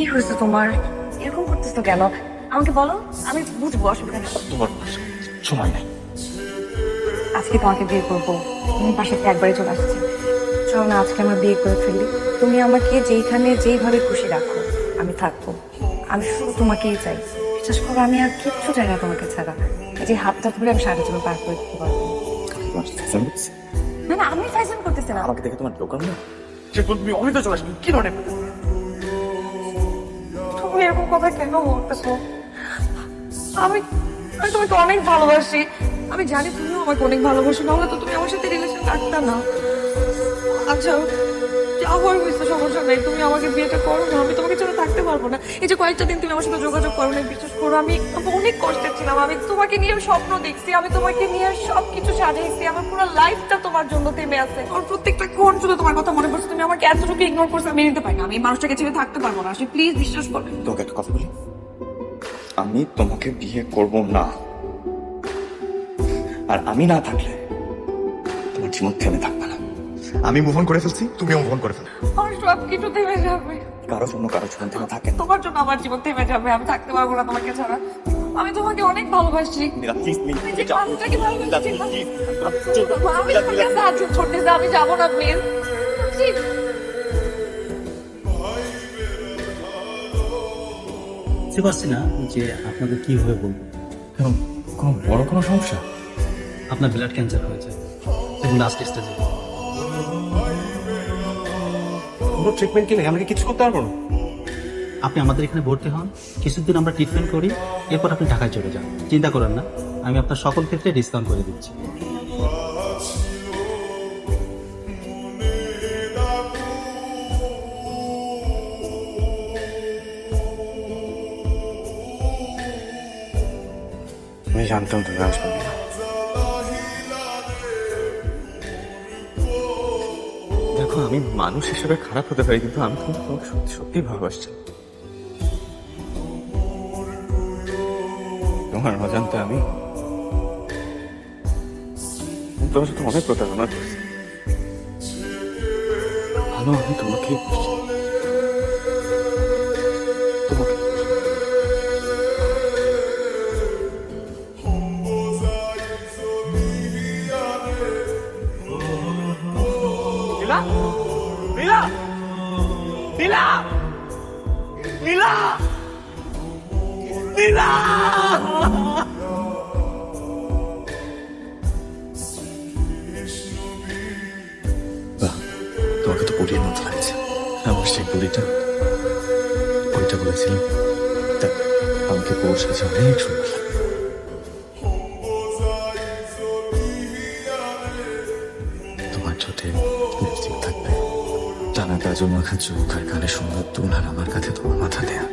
কি হয়েছে তোমার? এরকম করতেছো কেন? আমাকে বলো, আমি বুঝবো, অসুবিধা নেই। তোমার সময় নাই। আজকে তোমাকে বিয়ে করবো, তুমি পাশে থেকে একবারে চলে আসছি। চলো না আজকে আমরা বিয়ে করে ফেলি। তুমি আমাকে যেইখানে যেইভাবে খুশি রাখো, আমি থাকবো। আমি শুধু তোমাকেই চাই। বিশ্বাস করো, আমি আর কিচ্ছু চাই না তোমাকে ছাড়া। এই যে হাতটা ধরে আমি সারা জীবন পার করে দিতে পারবো। না না, আমি ফাইজলাম করতেছি না। আমাকে দেখে তোমার দোকান না, সে তুমি অনেক চলে আসবে। কি ধরনের তুমি এরকম কথা কেন বলতেছো? আমি আমি তোমাকে অনেক ভালোবাসি। আমি জানি তুমিও আমাকে অনেক ভালোবাসো, নাহলে তো তুমি আমার সাথে রিলেশন রাখতে না। আচ্ছা, আবার হয়েছে, সমস্যা নেই, তুমি আমাকে বিয়েটা করো না। আমি তোমাকে ছাড়া থাকতে পারবো না। এই যে কয়েকটা দিন তুমি আমার সাথে যোগাযোগ করো না, বিশ্বাস করো আমি অনেক কষ্টে ছিলাম। আমি তোমাকে নিয়ে স্বপ্ন দেখছি, আমি তোমাকে নিয়ে সবকিছু সাজাইছি। আমার পুরো লাইফটা তোমার জন্য থেমে আছে। আমার প্রত্যেকটা ক্ষণ শুধু তোমার কথা মনে পড়ছে। তুমি আমাকে এতটুকু ইগনোর করছো, আমি নিতে পারি না। আমি এই মানুষটাকে ছেড়ে থাকতে পারবো না। আসলে প্লিজ বিশ্বাস করো। তোকে একটা কথা বলি, আমি তোমাকে বিয়ে করব না। আর আমি না থাকলে তোমার জীবন থেমে থাকবে না। আমি মোহন করে ফেলছি, তুমিও মোহন করে ফেলো। আমার সব কিছু থেমে যাবে। কারো জন্য কারো জীবন থেমে থাকে না। তোমার জন্য আমার জীবন থেমে যাবে। আমি থাকতে পারবো না তোমাকে ছাড়া। আমি তোমাকে অনেক ভালোবাসি। নীলা, please, নীলা, আমি যে যাও। মানুষটাকে ভালোবাসি, নীলা, যে please, আমি তোমাকে সাহায্য করতেছি, আমি যাবো না প্লিজ। বুঝতে পারছি না যে আপনাদের কিভাবে বলবো। কেন, কোনো বড় কোনো সমস্যা? আপনার ব্লাড ক্যান্সার হয়েছে এবং লাস্ট স্টেজে। কোনো ট্রিটমেন্ট কি নেই, আমরা কি কিছু করতে পারবো না? আপনি আমাদের এখানে ভর্তি হন, কিছুদিন আমরা ট্রিটমেন্ট করি, এরপর আপনি ঢাকায় চলে যান। চিন্তা করেন না, আমি আপনার সকল ক্ষেত্রে ডিসকাউন্ট করে দিচ্ছি। আমি জানতাম তুমি আসবে না। দেখো, আমি মানুষ হিসেবে খারাপ হতে পারি, কিন্তু আমি তোমাকে সত্যি সত্যি ভালোবাসছি। তোমার অজান্তে আমি তোমার সাথে অনেক প্রতারণা করছি। ভালো, আমি তোমাকে তোমাকে নীলা, নীলা, নীলা, নীলা, নীলা। বাহ, তোমাকে তো পরীর মতো লাগছে। আমার সেই পরীটা, পরীটা বলেছিলাম দেখ, আমাকে পৌষ সাজে অনেক সুন্দর লাগে। তোমার ঠোঁটে লিপস্টিক থাকবে, টানা কাজল মাখা চোখ আর কানে সুন্দর দুল, আর আমার কাছে তোমার মাথা দেয়া।